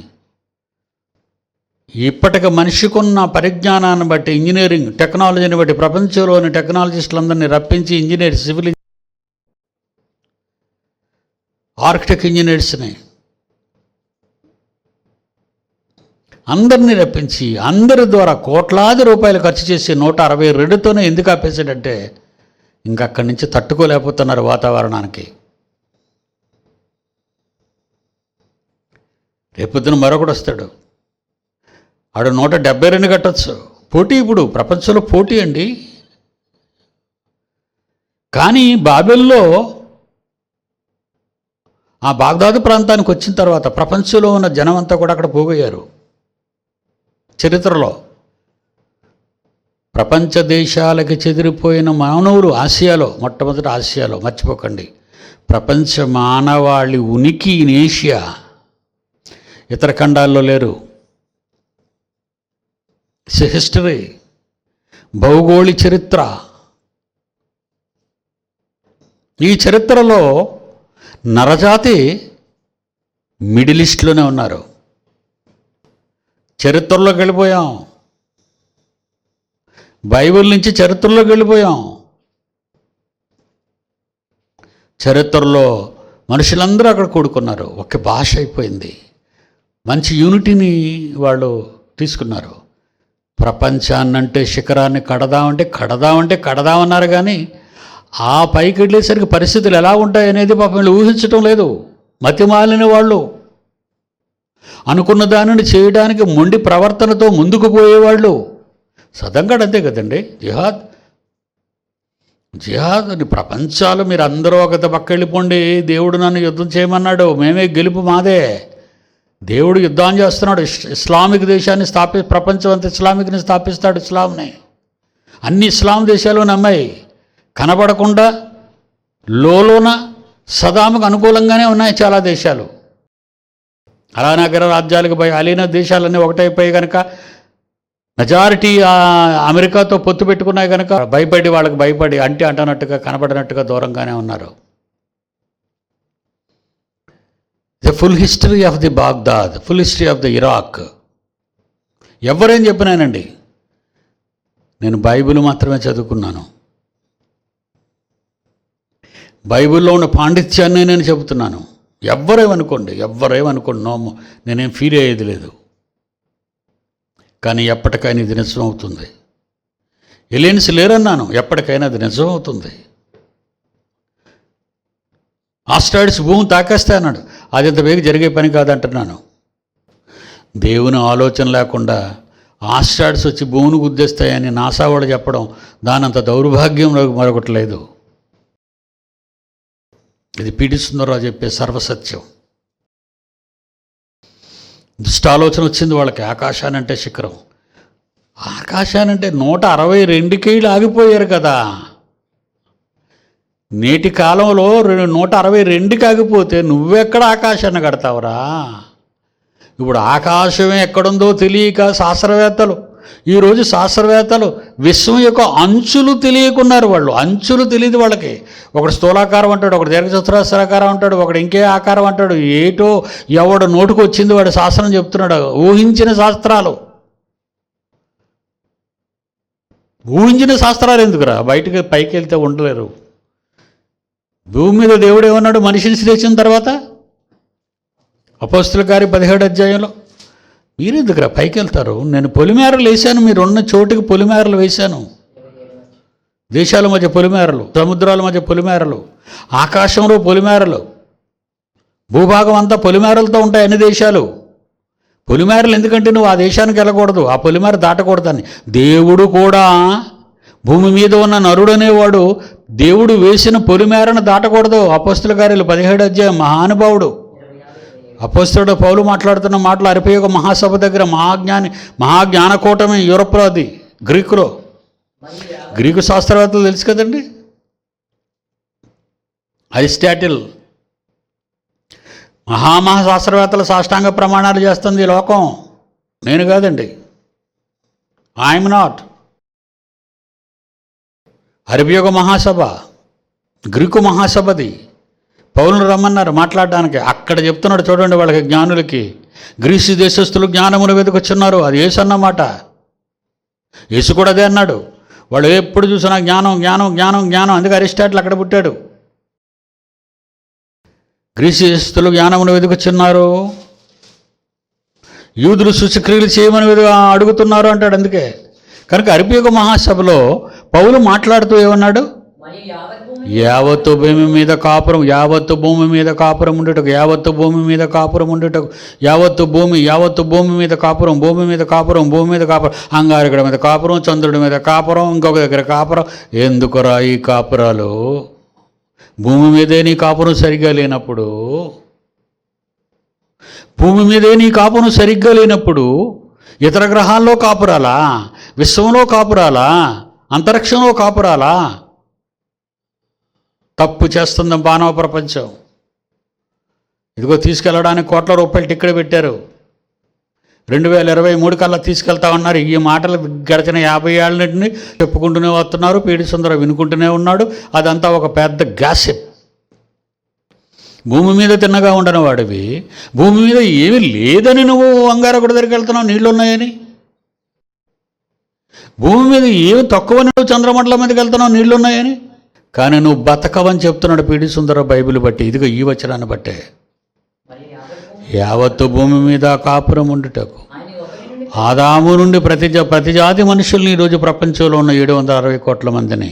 ఇప్పటికి మనిషికున్న పరిజ్ఞానాన్ని బట్టి, ఇంజనీరింగ్ టెక్నాలజీని బట్టి ప్రపంచంలోని టెక్నాలజిస్టులందరినీ రప్పించి, ఇంజనీర్, సివిల్ ఆర్కిటెక్ట్ ఇంజనీర్స్ని అందరినీ రప్పించి అందరి ద్వారా కోట్లాది రూపాయలు ఖర్చు చేసి 162తోనే ఎందుకు ఆపేశాడంటే ఇంకక్కడి నుంచి తట్టుకోలేకపోతున్నారు వాతావరణానికి. రేపొద్దున మరొకడు వస్తాడు, ఆడు 172 కట్టచ్చు. పోటీ ఇప్పుడు ప్రపంచంలో పోటీ అండి. కానీ బాబెల్లో ఆ బాగ్దాదు ప్రాంతానికి వచ్చిన తర్వాత ప్రపంచంలో ఉన్న జనం అంతా కూడా అక్కడ పోగయ్యారు. చరిత్రలో ప్రపంచ దేశాలకి చెదిరిపోయిన మానవులు ఆసియాలో, మొట్టమొదటి ఆసియాలో, మర్చిపోకండి. ప్రపంచ మానవాళి ఉనికి ఇన్ ఏషియా, ఇతర ఖండాల్లో లేరు. హిస్టరీ, భౌగోళిక చరిత్ర. ఈ చరిత్రలో నరజాతి మిడిల్ ఈస్ట్లోనే ఉన్నారు. చరిత్రలోకి వెళ్ళిపోయాం, బైబిల్ నుంచి చరిత్రలోకి వెళ్ళిపోయాం. చరిత్రలో మనుషులందరూ అక్కడ కూడుకున్నారు. ఒక భాష అయిపోయింది. మంచి యూనిటీని వాళ్ళు తీసుకున్నారు. ప్రపంచాన్నంటే శిఖరాన్ని కడదామన్నారు. కానీ ఆ పైకి వెళ్ళేసరికి పరిస్థితులు ఎలా ఉంటాయనేది పాపం వీళ్ళు ఊహించటం లేదు. మతిమాలిన వాళ్ళు, అనుకున్న దానిని చేయడానికి మొండి ప్రవర్తనతో ముందుకు పోయేవాళ్ళు. సదంగడ్ అంతే కదండి. జిహాద్ అని ప్రపంచాలు మీరు అందరూ ఒక పక్క వెళ్ళిపోండి, దేవుడు నన్ను యుద్ధం చేయమన్నాడు, మేమే గెలుపు మాదే. దేవుడు యుద్ధం చేస్తున్నాడు. ఇస్లామిక్ దేశాన్ని ప్రపంచం అంతా ఇస్లామిక్ని స్థాపిస్తాడు. ఇస్లాంని అన్ని ఇస్లాం దేశాలు నమ్మాయి. కనబడకుండా లోన సదాముకు అనుకూలంగానే ఉన్నాయి చాలా దేశాలు. అలానగర రాజ్యాలకు అలీన దేశాలన్నీ ఒకటైపోయి కనుక మెజారిటీ అమెరికాతో పొత్తు పెట్టుకున్నాయి కనుక వాళ్ళకి భయపడి అంటనట్టుగా కనబడినట్టుగా దూరంగానే ఉన్నారు. The full history of the Baghdad, full history of the Iraq. ఎవరేం చెప్పినానండి, నేను బైబిల్ మాత్రమే చదువుకున్నాను. బైబిల్లో ఉన్న పాండిత్యాన్ని నేను చెబుతున్నాను. ఎవరేమనుకోండి నోము, నేనేం ఫీల్ అయ్యేది లేదు. కానీ ఎప్పటికైనా ఇది నిజం అవుతుంది. ఎలియన్స్ లేరన్నాను, ఎప్పటికైనా అది నిజం అవుతుంది. ఆస్ట్రాయిడ్స్ భూమి తాకేస్తే అన్నాడు, అది అంత వేగ జరిగే పని కాదంటున్నాను. దేవుని ఆలోచన లేకుండా ఆస్ట్రాయిడ్స్ వచ్చి భూమిని గుద్దేస్తాయని నాసా వాళ్ళు చెప్పడం, దానంత దౌర్భాగ్యం మరొకటి లేదు. ఇది పిడి సుందరరావు చెప్పే సర్వసత్యం. దుష్టాలోచన వచ్చింది వాళ్ళకి. ఆకాశానంటే శిఖరం, ఆకాశానంటే 162 కేళ్ళు ఆగిపోయారు కదా. నేటి కాలంలో 162కి ఆగిపోతే నువ్వెక్కడ ఆకాశాన్ని కడతావురా? ఇప్పుడు ఆకాశమే ఎక్కడుందో తెలియక ఈరోజు శాస్త్రవేత్తలు విశ్వం యొక్క అంచులు తెలియకున్నారు. వాళ్ళు అంచులు తెలియదు వాళ్ళకి. ఒకడు స్థూలాకారం అంటాడు, ఒకడు దీర్ఘచతురస్రాకారం అంటాడు, ఒకడు ఇంకే ఆకారం అంటాడు. ఏటో ఎవడు నోటుకు వచ్చింది వాడు శాస్త్రం చెప్తున్నాడు. ఊహించిన శాస్త్రాలు ఎందుకురా? బయటకు పైకి వెళ్తే ఉండలేరు. భూమి మీద దేవుడు ఏమన్నాడు మనిషిని సృష్టించిన తర్వాత? అపోస్తుల కార్యం 17వ అధ్యాయంలో, మీరు ఎందుకురా పైకి వెళ్తారు? నేను పొలిమేరలు వేశాను, మీరున్న చోటుకి పొలిమేరలు వేశాను. దేశాల మధ్య పొలిమేరలు, సముద్రాల మధ్య పొలిమేరలు, ఆకాశంలో పొలిమేరలు, భూభాగం అంతా పొలిమేరలతో ఉంటాయి అన్ని దేశాలు. పొలిమేరలు ఎందుకంటే నువ్వు ఆ దేశానికి వెళ్ళకూడదు, ఆ పొలిమేర దాటకూడదని. దేవుడు కూడా భూమి మీద ఉన్న నరుడు అనేవాడు దేవుడు వేసిన పొలిమేరను దాటకూడదు. అపోస్తుల కార్యాలు 17వ అధ్యాయం. మహానుభావుడు అపోస్తలుడు పౌలు మాట్లాడుతున్న మాటలు అరిపయోగ మహాసభ దగ్గర మహాజ్ఞానకూటమి యూరప్లో, అది గ్రీకులో. గ్రీకు శాస్త్రవేత్తలు తెలుసు కదండి. అరిస్టాటిల్, శాస్త్రవేత్తల సాష్టాంగ ప్రమాణాలు చేస్తుంది ఈ లోకం, నేను కాదండి. I'm not. అరిపయోగ మహాసభ గ్రీకు మహాసభది. పౌలును రమ్మన్నారు మాట్లాడడానికి. అక్కడ చెప్తున్నాడు చూడండి వాళ్ళకి, జ్ఞానులకి, గ్రీసు దేశస్తులు జ్ఞానమును వెతుకొచ్చున్నారు. అది యేసు అన్నమాట. యేసు కూడా అదే అన్నాడు. వాళ్ళు ఎప్పుడు చూసినా జ్ఞానం జ్ఞానం జ్ఞానం జ్ఞానం. అందుకే అరిస్టాటిల్ అక్కడ పుట్టాడు. గ్రీసు దేశస్తులు జ్ఞానమును వెతుకొచ్చున్నారు, యూదులు సూచక్రియలు చేయమని అడుగుతున్నారు అంటాడు. అందుకే కనుక అరిపయోగ మహాసభలో పౌలు మాట్లాడుతూ ఏమన్నాడు? యావత్తు భూమి మీద కాపురం, యావత్తు భూమి మీద కాపురం ఉండేటకు, యావత్తు భూమి మీద కాపురం ఉండేటకు, యావత్తు భూమి మీద కాపురం, భూమి మీద కాపురం, భూమి మీద కాపురం, అంగారకుడి మీద కాపురం, చంద్రుడి మీద కాపురం, ఇంకొక దగ్గర కాపురం. ఎందుకురా ఈ కాపురాలు? భూమి మీదే నీ కాపురం సరిగ్గా లేనప్పుడు, భూమి మీదే నీ కాపురం సరిగ్గా లేనప్పుడు ఇతర గ్రహాల్లో కాపురాలా, విశ్వంలో కాపురాలా, అంతరిక్షంలో కాపురాలా? తప్పు చేస్తుంది మానవ ప్రపంచం. ఇదిగో తీసుకెళ్ళడానికి కోట్ల రూపాయలు టిక్కెట్ పెట్టారు. 2023 కల్లా తీసుకెళ్తా ఉన్నారు. ఈ మాటలు గడిచిన 50 ఏళ్ళ నుండి చెప్పుకుంటూనే వస్తున్నారు. పీడి సుందర వినుకుంటూనే ఉన్నాడు. అదంతా ఒక పెద్ద గ్యాసిప్. భూమి మీద తిన్నగా ఉండని వాడివి, భూమి మీద ఏమీ లేదని నువ్వు అంగారకుడి దగ్గరికి వెళ్తున్నావు నీళ్ళు ఉన్నాయని. భూమి మీద ఏమి తక్కువని నువ్వు చంద్రమండలం మీదకి వెళ్తున్నావు నీళ్ళు ఉన్నాయని. కానీ నువ్వు బతకవని చెప్తున్నాడు పీడి సుందర బైబిల్ బట్టి. ఇదిగో ఈ వచనాన్ని బట్టే, యావత్తు భూమి మీద కాపురం ఉండుటకు ఆదాము నుండి ప్రతి జాతి మనుషుల్ని ఈరోజు ప్రపంచంలో ఉన్న 760 కోట్ల మందిని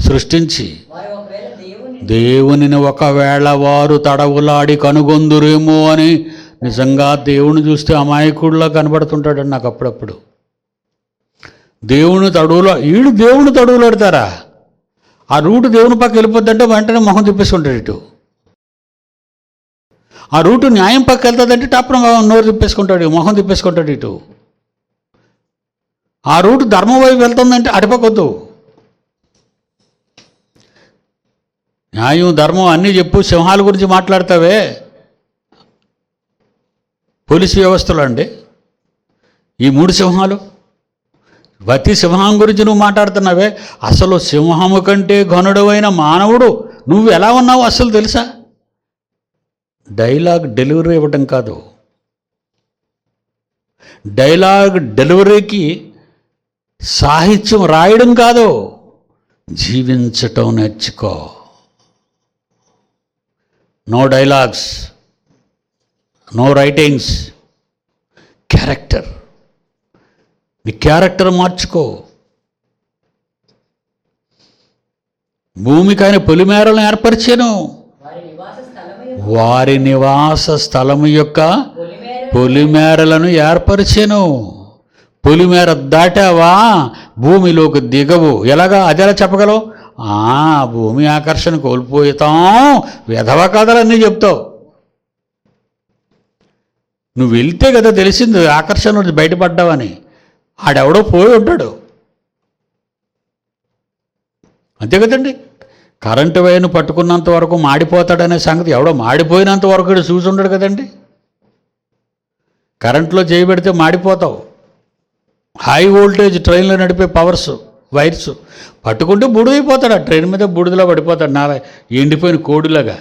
సృష్టించి దేవునిని ఒకవేళ వారు తడవులాడి కనుగొందురేమో అని. నిజంగా దేవుని చూస్తే అమాయకుడిలా కనబడుతుంటాడండి నాకు అప్పుడప్పుడు. దేవుని తడువులాడతారా? ఆ రూటు దేవుని పక్క వెళ్ళిపోద్దంటే వెంటనే మొహం తిప్పేసుకుంటాడు ఇటు. ఆ రూటు న్యాయం పక్క వెళ్తుందంటే టప్పున నోరు తిప్పేసుకుంటాడు, మొహం తిప్పేసుకుంటాడు ఇటు. ఆ రూటు ధర్మం వైపు వెళ్తుందంటే అటుపక్కొద్దు. న్యాయం ధర్మం అన్నీ చెప్పు. సింహాల గురించి మాట్లాడతావే, పోలీసు వ్యవస్థలో అండి ఈ 3 సింహాలు. ప్రతి సింహం గురించి నువ్వు మాట్లాడుతున్నావే. అసలు సింహము కంటే ఘనుడైన మానవుడు నువ్వు ఎలా ఉన్నావు అసలు తెలుసా? డైలాగ్ డెలివరీ ఇవ్వటం కాదు, డైలాగ్ డెలివరీకి సాహిత్యం రాయడం కాదు, జీవించటం నేర్చుకో. No dialogues, no writings, character. నీ క్యారెక్టర్ మార్చుకో. భూమికి ఆయన పొలిమేరలను ఏర్పరిచాను, వారి నివాస స్థలము యొక్క పొలిమేరలను ఏర్పరిచాను. పొలిమేర దాటావా భూమిలోకి దిగవు. ఎలాగా? అదెలా చెప్పగలవు? భూమి ఆకర్షణ కోల్పోతాం, విధవ కథలన్నీ చెప్తావు. నువ్వు వెళ్తే కదా తెలిసింది ఆకర్షణ నుంచి బయటపడ్డావని. ఆడెవడో పోయి ఉంటాడు, అంతే కదండి. కరెంటు వైర్ను పట్టుకున్నంత వరకు మాడిపోతాడనే సంగతి ఎవడో మాడిపోయినంత వరకు చూసి ఉండడు కదండి. కరెంట్లో చేయబెడితే మాడిపోతావు. హై వోల్టేజ్ ట్రైన్లో నడిపే వైర్స్ పట్టుకుంటే బూడిదైపోతాడు. ఆ ట్రైన్ మీద బూడిదలో పడిపోతాడు, నా ఎండిపోయిన కోడిలాగా.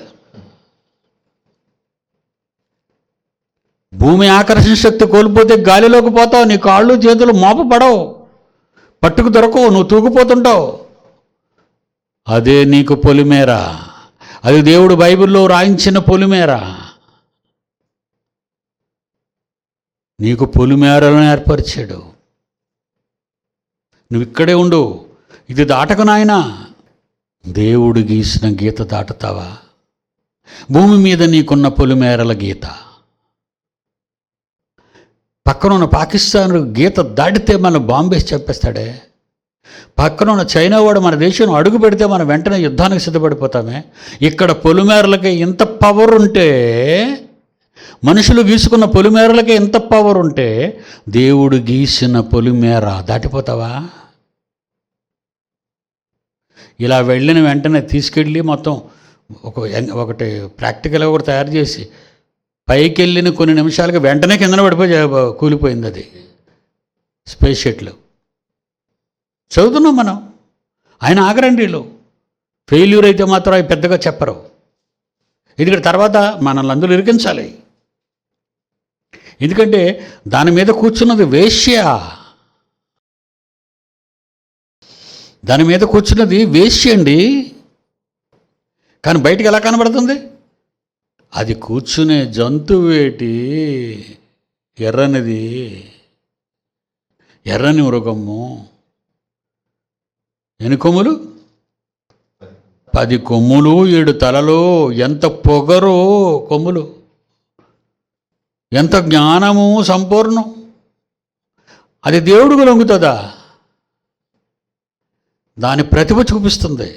భూమి ఆకర్షణ శక్తి కోల్పోతే గాలిలోకి పోతావు, నీ కాళ్ళు చేతులు మోపపడవు, పట్టుకు దొరకవు, నువ్వు తూగిపోతుంటావు. అదే నీకు పొలిమేర. అది దేవుడు బైబిల్లో రాయించిన పొలిమేర. నీకు పొలిమేరలను ఏర్పరిచాడు. నువ్వు ఇక్కడే ఉండు, ఇది దాటకు నాయనా. దేవుడు గీసిన గీత దాటుతావా? భూమి మీద నీకున్న పొలిమేరల గీత. పక్కన ఉన్న పాకిస్తాన్ గీత దాటితే మన బాంబేసి చెప్పేస్తాడే. పక్కన ఉన్న చైనా వాడు మన దేశం అడుగు పెడితే మనం వెంటనే యుద్ధానికి సిద్ధపడిపోతామే. ఇక్కడ పొలిమేరలకి ఇంత పవర్ ఉంటే, మనుషులు గీసుకున్న పొలిమేరలకి ఇంత పవర్ ఉంటే, దేవుడు గీసిన పొలిమేర దాటిపోతావా? ఇలా వెళ్ళిన వెంటనే తీసుకెళ్ళి మొత్తం ఒకటి ప్రాక్టికల్గా కూడా తయారు చేసి పైకి వెళ్ళిన కొన్ని నిమిషాలకి వెంటనే కిందన పడిపోయి కూలిపోయింది అది స్పేస్ షటిల్. చదువుతున్నాం మనం. ఆయన ఆగరండిలో ఫెయిల్యూర్ అయితే మాత్రం అవి పెద్దగా చెప్పరు. ఎందుకంటే తర్వాత మనల్ని అందులో ఇరికించాలి. ఎందుకంటే దాని మీద కూర్చున్నది వేశ్య. దాని మీద కూర్చున్నది వేశ్య అండి. కానీ బయటికి ఎలా కనబడుతుంది? అది కూర్చునే జంతువేటి ఎర్రనిది, ఎర్రని మృగము, ఎనుకొములు 10 కొమ్ములు 7 తలలు. ఎంత పొగరు కొమ్ములు, ఎంత జ్ఞానము సంపూర్ణం. అది దేవుడికి లొంగుతుందా? దాని ప్రతిభ చూపిస్తుంది.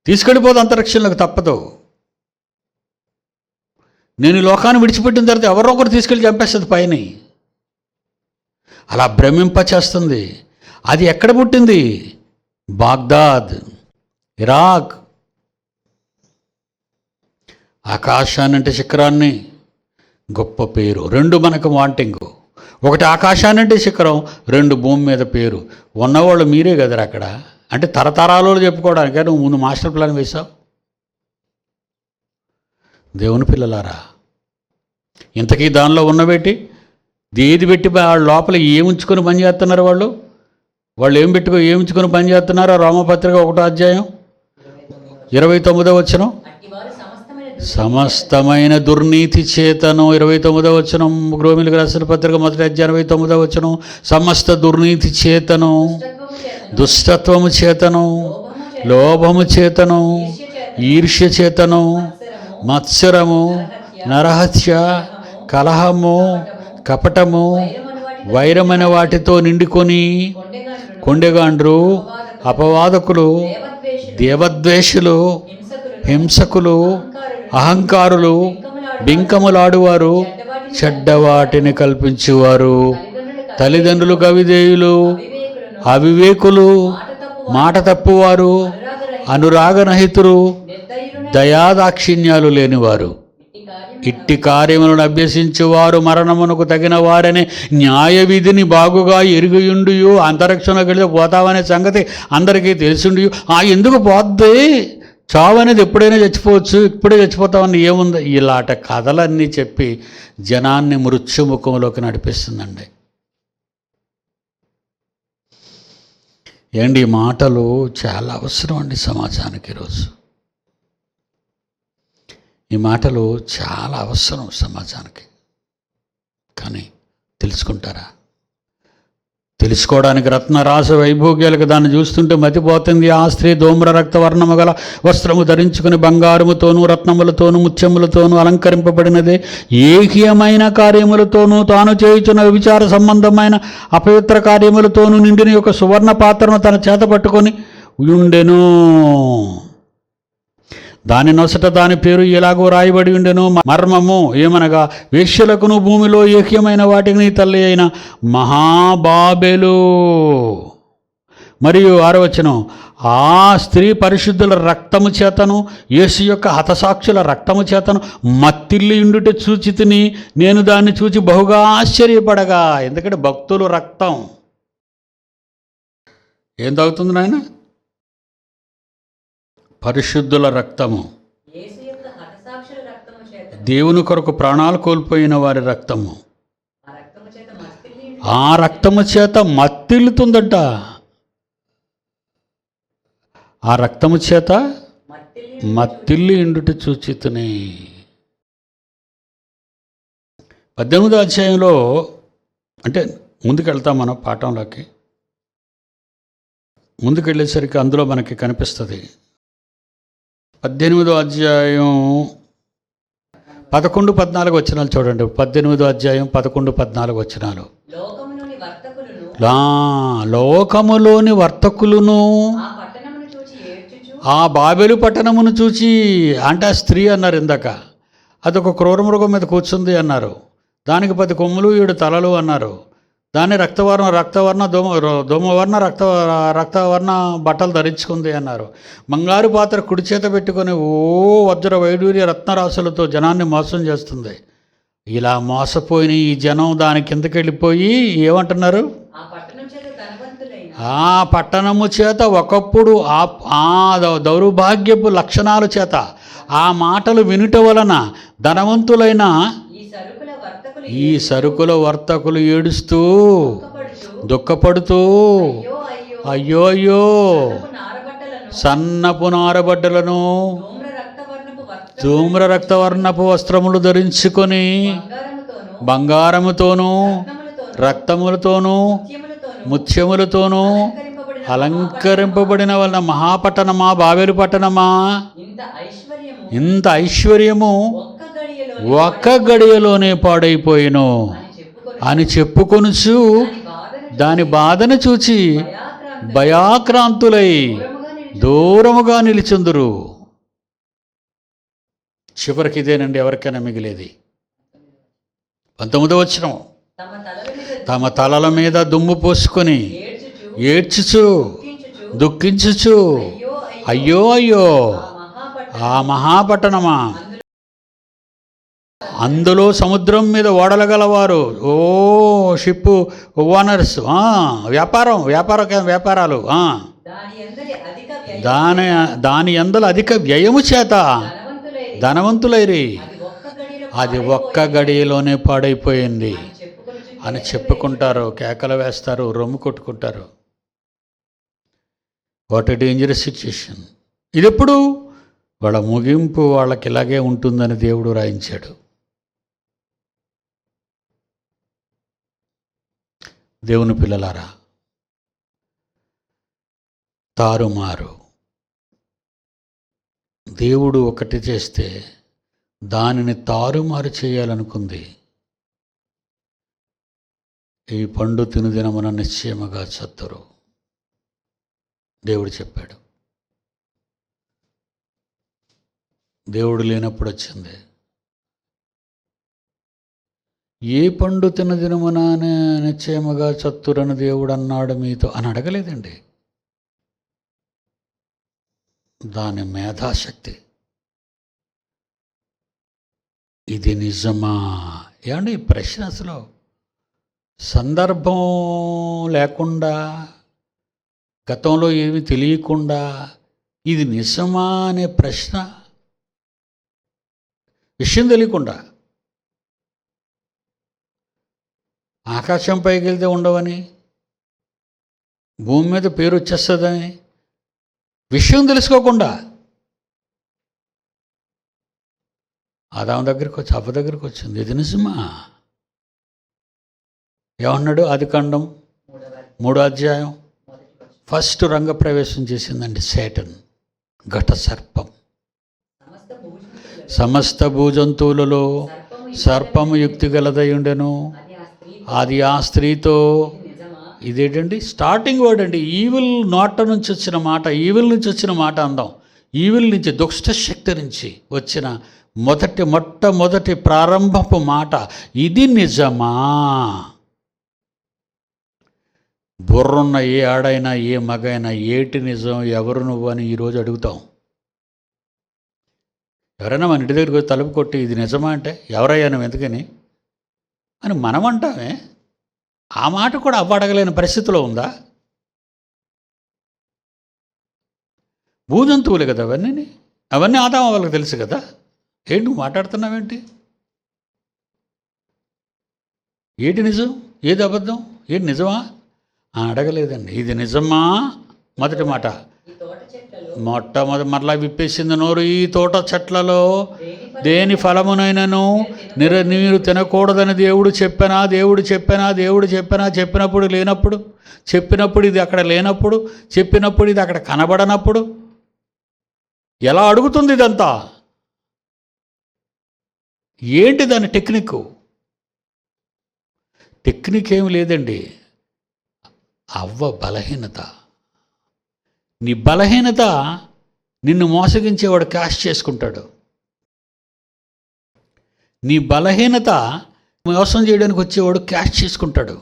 తీసుకెళ్ళిపోదు అంతరిక్షంలోకి, తప్పదు. నేను ఈ లోకాన్ని విడిచిపెట్టిన తర్వాత ఎవరో ఒకరు తీసుకెళ్ళి చంపేస్తుంది పైన. అలా భ్రమింపచేస్తుంది. అది ఎక్కడ పుట్టింది? Baghdad, Iraq. ఆకాశాన్ని అంటే శిఖరాన్ని, గొప్ప పేరు. 2 మనకు వాంటింగు. ఒకటి ఆకాశాన్ని అంటే శిఖరం, 2 భూమి మీద పేరు. ఉన్నవాళ్ళు మీరే కదరా అక్కడ. అంటే తరతరాలు చెప్పుకోవడానికి నువ్వు ముందు మాస్టర్ ప్లాన్ వేశావు. దేవుని పిల్లలారా, ఇంతకీ దానిలో ఉన్నవేటి? ఏది పెట్టి వాళ్ళ లోపల ఏముంచుకొని పని చేస్తున్నారు? వాళ్ళు ఏముంచుకొని పని చేస్తున్నారో రోమపత్రిక 1వ అధ్యాయం 29వ వచనం. సమస్తమైన దుర్నీతి చేతను, 29వ వచనం. రోమీయులకు రాసిన పత్రిక 1వ అధ్యాయం 29వ వచనం. సమస్త దుర్నీతి చేతను, దుష్టత్వము చేతను, లోభము చేతను, ఈర్ష్య చేతను, మత్సరము, నరహత్య, కలహము, కపటము, వైరమైన వాటితో నిండుకొని కొండెగాండ్రు, అపవాదకులు, దేవద్వేషులు, హింసకులు, అహంకారులు, బింకములాడువారు, చెడ్డవాటిని కల్పించువారు, తల్లిదండ్రులకు అవిధేయులు, అవివేకులు, మాట తప్పువారు, అనురాగరహితులు, దయాదాక్షిణ్యాలు లేనివారు, ఇట్టి కార్యములను అభ్యసించువారు మరణమునకు తగిన వారనే న్యాయ విధిని బాగుగా ఎరుగుయుండి, అంతరిక్షంలోకి వెళితే పోతామనే సంగతి అందరికీ తెలిసిండి. ఎందుకు పోద్ది? చావు అనేది ఎప్పుడైనా చచ్చిపోవచ్చు, ఇప్పుడే చచ్చిపోతామని ఏముంది? ఇలాంటి కథలన్నీ చెప్పి జనాన్ని మృత్యుముఖంలోకి నడిపిస్తుందండి. ఈ మాటలు చాలా అవసరం అండి సమాజానికి. ఈరోజు ఈ మాటలు చాలా అవసరం సమాజానికి. కానీ తెలుసుకుంటారా? తెలుసుకోవడానికి రత్నరాస వైభోగ్యాలకు దాన్ని చూస్తుంటే మతిపోతుంది. ఆ స్త్రీ ధూమ్ర రక్తవర్ణము గల వస్త్రము ధరించుకుని బంగారముతోనూ రత్నములతోనూ ముత్యములతోనూ అలంకరింపబడినదే. ఏహ్యమైన కార్యములతోనూ తాను చేయుచున్న విచార సంబంధమైన అపవిత్ర కార్యములతోనూ నిండిన యొక్క సువర్ణ పాత్రను తన చేత పట్టుకొని ఉండెను. దాని నొసట దాని పేరు ఎలాగో రాయబడి ఉండెను. మర్మము ఏమనగా, వేశ్యలకును భూమిలో ఏక్యమైన వాటికి తల్లి అయిన మహాబాబెలు. మరియు 6వ వచనం, ఆ స్త్రీ పరిశుద్ధుల రక్తము చేతను, యేసు యొక్క హతసాక్షుల రక్తము చేతను మత్తిల్లి ఉండుట చూచితిని. నేను దాన్ని చూచి బహుగా ఆశ్చర్యపడగా. ఎందుకంటే భక్తులు రక్తం ఏం తాగుతుంది నాయన? పరిశుద్ధుల రక్తము, దేవుని కొరకు ప్రాణాలు కోల్పోయిన వారి రక్తము. ఆ రక్తము చేత మత్తిల్లుతుందట. ఆ రక్తము చేత మత్తిల్లి ఇండుట చూచితిని. 18వ అధ్యాయంలో, అంటే ముందుకెళ్తాం మనం పాఠంలోకి. ముందుకెళ్ళేసరికి అందులో మనకి కనిపిస్తుంది. 18వ అధ్యాయం 11-14 వచనాలు చూడండి. 18వ అధ్యాయం 11-14 వచనాలు. లోకములోని వర్తకులను ఆ బాబెలు పట్టణమును చూచి, అంటే ఆ స్త్రీ అన్నారు ఇందాక, అదొక క్రూర మృగం మీద కూర్చుంది అన్నారు. దానికి 10 కొమ్ములు 7 తలలు అన్నారు. దాన్ని రక్తవర్ణ ధూమవర్ణ రక్తవర్ణ బట్టలు ధరించుకుంది అన్నారు. బంగారు పాత్ర కుడి చేత పెట్టుకొని వజ్ర వైడూర్య రత్నరాశులతో జనాన్ని మోసం చేస్తుంది. ఇలా మోసపోయిన ఈ జనం దాని కిందకి వెళ్ళిపోయి ఏమంటున్నారు? ఆ పట్టణము చేత ఒకప్పుడు ఆ దౌర్భాగ్యపు లక్షణాల చేత ఆ మాటలు వినుట వలన ధనవంతులైన ఈ సరుకుల వర్తకులు ఏడుస్తూ దుఃఖపడుతూ, అయ్యో అయ్యో, సన్నపు నారబడ్డలను ధూమ్ర రక్తవర్ణపు వస్త్రములు ధరించుకొని బంగారముతోనూ రక్తములతోనూ ముత్యములతోనూ అలంకరింపబడిన వలన మహాపట్టణమా, బాబెలు పట్టణమా, ఇంత ఐశ్వర్యము ఒక్క గడియలోనే పాడైపోయిను అని చెప్పుకొనుచు దాని బాధను చూచి భయాక్రాంతులై దూరముగా నిలిచుందురు. చివరికి ఇదేనండి ఎవరికైనా మిగిలేది. 19వ వచనం, తమ తలల మీద దుమ్ము పోసుకొని ఏడ్చుచు దుఃఖించుచు, అయ్యో అయ్యో ఆ మహాపట్టణమా, అందులో సముద్రం మీద ఓడలు గలవారు, ఓ షిప్పు ఓనర్స్, వ్యాపారాలు, దాని యందల అధిక వ్యయము చేత ధనవంతులైరి, అది ఒక్క గడియలోనే పాడైపోయింది అని చెప్పుకుంటారు, కేకలు వేస్తారు, రొమ్ము కొట్టుకుంటారు. What a dangerous situation. ఇది ఎప్పుడు వాళ్ళ ముగింపు వాళ్ళకి ఇలాగే ఉంటుందని దేవుడు రాయించాడు. దేవుని పిల్లలారా, తారుమారు. దేవుడు ఒకటి చేస్తే దానిని తారుమారు చేయాలనుకుంది. ఈ పండు తినుదినమున నిశ్చయముగా చత్తురు దేవుడు చెప్పాడు. దేవుడు లేనప్పుడు వచ్చింది. ఏ పండు తినదినమున నిశ్చయముగా చత్తురని దేవుడు అన్నాడు మీతో అని అడగలేదండి. దాని మేధాశక్తి. ఇది నిజమా? ఏమండి ఈ ప్రశ్న అసలు సందర్భం లేకుండా, గతంలో ఏమీ తెలియకుండా ఇది నిజమా అనే ప్రశ్న, విషయం తెలియకుండా ఆకాశం పైకి వెళ్తే ఉండవని, భూమి మీద పేరు వచ్చేస్తుందని విషయం తెలుసుకోకుండా ఆదాము దగ్గరికి వచ్చి, అవ్వ దగ్గరికి వచ్చింది. ఇది నిజమా? ఏమన్నాడు? ఆదికాండం 3వ అధ్యాయం ఫస్ట్ రంగప్రవేశం చేసిందండి సేటన్, ఘట సర్పం. సమస్త భూజంతువులలో సర్పము యుక్తి గలదయుండెను. అది ఆ స్త్రీతో, ఇదేంటండి స్టార్టింగ్ వర్డ్ అండి. ఈవిల్ నోట నుంచి వచ్చిన మాట, ఈవిల్ నుంచి వచ్చిన మాట అందాం. ఈవిల్ నుంచి, దుష్ట శక్తి నుంచి వచ్చిన మొట్టమొదటి ప్రారంభపు మాట, ఇది నిజమా? బుర్రున్న ఏ ఆడైనా ఏ మగైనా ఏటి నిజం, ఎవరు నువ్వు అని ఈరోజు అడుగుతాం. ఎవరైనా మన ఇంటి దగ్గరికి వచ్చి తలుపు కొట్టి ఇది నిజమా అంటే, ఎవరయ్యా నువ్వు ఎందుకని అని మనం అంటామే. ఆ మాట కూడా అవ్వడగలేని పరిస్థితిలో ఉందా? భూజంతువులే కదా అవన్నీ ఆదాము వాళ్ళకి తెలుసు కదా. ఏంటి నువ్వు మాట్లాడుతున్నావేంటి? ఏటి నిజం, ఏది అబద్ధం, ఏది నిజమా అడగలేదండి. ఇది నిజమా? మొదటి మాట మరలా విప్పేసింది నోరు. ఈ తోట చెట్లలో దేని ఫలమునైనను మీరు తినకూడదని దేవుడు చెప్పినప్పుడు లేనప్పుడు, చెప్పినప్పుడు ఇది అక్కడ లేనప్పుడు, చెప్పినప్పుడు ఇది అక్కడ కనబడనప్పుడు ఎలా అడుగుతుంది ఇదంతా? ఏంటి దాని టెక్నిక్ ఏమి లేదండి. అవ్వ బలహీనత. నీ బలహీనత నిన్ను మోసగించేవాడు క్యాష్ చేసుకుంటాడు. నీ బలహీనత మోసం చేయడానికి వచ్చేవాడు క్యాష్ చేసుకుంటాడు.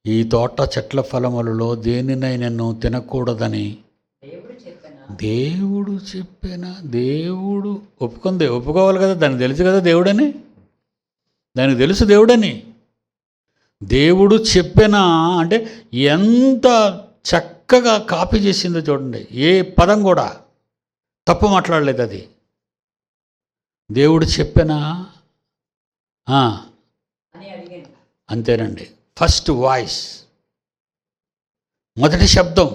ఈ తోట చెట్ల ఫలములలో దేనినైనా తినకూడదని దేవుడు చెప్పిన, దేవుడు ఒప్పుకోవాలి కదా. దానికి తెలుసు కదా దేవుడని, దానికి తెలుసు దేవుడని. దేవుడు చెప్పినా అంటే ఎంత చక్కగా కాపీ చేసిందో చూడండి. ఏ పదం కూడా తప్పు మాట్లాడలేదు. అది దేవుడు చెప్పినా అంతేనండి. ఫస్ట్ వాయిస్, మొదటి శబ్దం,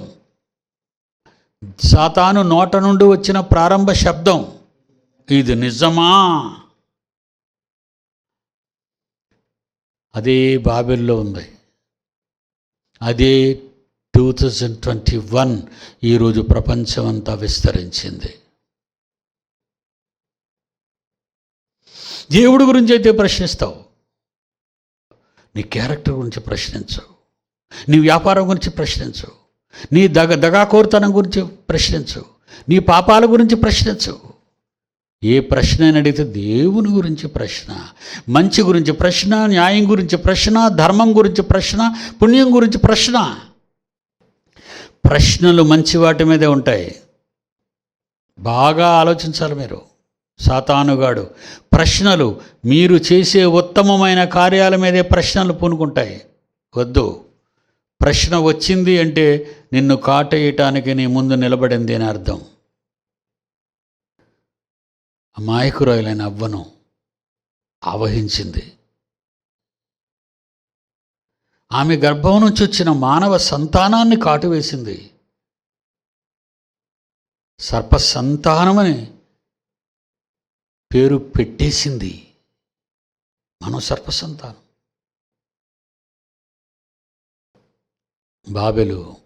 సాతాను నోట నుండి వచ్చిన ప్రారంభ శబ్దం, ఇది నిజమా? అదే బాబెల్లో ఉంది. అదే 2021 ఈరోజు ప్రపంచమంతా విస్తరించింది. దేవుడి గురించి అయితే ప్రశ్నిస్తావు, నీ క్యారెక్టర్ గురించి ప్రశ్నించు, నీ వ్యాపారం గురించి ప్రశ్నించు, నీ దగాకోరుతనం గురించి ప్రశ్నించు, నీ పాపాల గురించి ప్రశ్నించు. ఏ ప్రశ్న అని అడిగితే దేవుని గురించి ప్రశ్న, మంచి గురించి ప్రశ్న, న్యాయం గురించి ప్రశ్న, ధర్మం గురించి ప్రశ్న, పుణ్యం గురించి ప్రశ్న. ప్రశ్నలు మంచి వాటి మీదే ఉంటాయి. బాగా ఆలోచించాలి మీరు. సాతానుగాడు ప్రశ్నలు, మీరు చేసే ఉత్తమమైన కార్యాల మీదే ప్రశ్నలు పూనుకుంటాయి. వద్దు. ప్రశ్న వచ్చింది అంటే నిన్ను కాటేయటానికి నీ ముందు నిలబడింది అని అర్థం. అమాయకురాలైన అవ్వను ఆవహించింది. ఆమె గర్భం నుంచి వచ్చిన మానవ సంతానాన్ని కాటువేసింది. సర్ప సంతానమని పేరు పెట్టేసింది. మనం సర్ప సంతానం. బాబెలు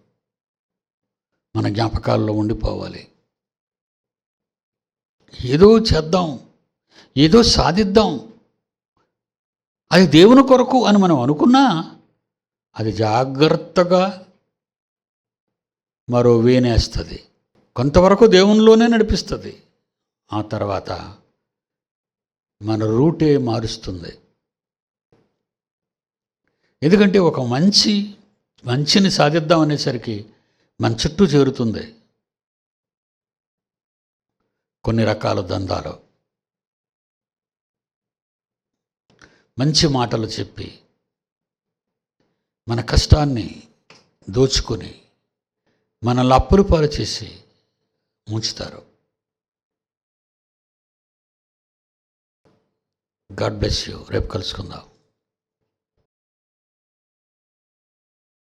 మన జ్ఞాపకాల్లో ఉండిపోవాలి. ఏదో చేద్దాం, ఏదో సాధిద్దాం, అది దేవుని కొరకు అని మనం అనుకున్నా అది జాగ్రత్తగా మరో వేనేస్తుంది. కొంతవరకు దేవునిలోనే నడిపిస్తుంది. ఆ తర్వాత మన రూటే మారుస్తుంది. ఎందుకంటే ఒక మంచిని సాధిద్దాం అనేసరికి మన చుట్టూ చేరుతుంది కొన్ని రకాల దందాలు. మంచి మాటలు చెప్పి మన కష్టాన్ని దోచుకొని మనల్ని అప్పుల పాలు చేసి ముంచుతారు. God bless you. రేపు కలుసుకుందాం.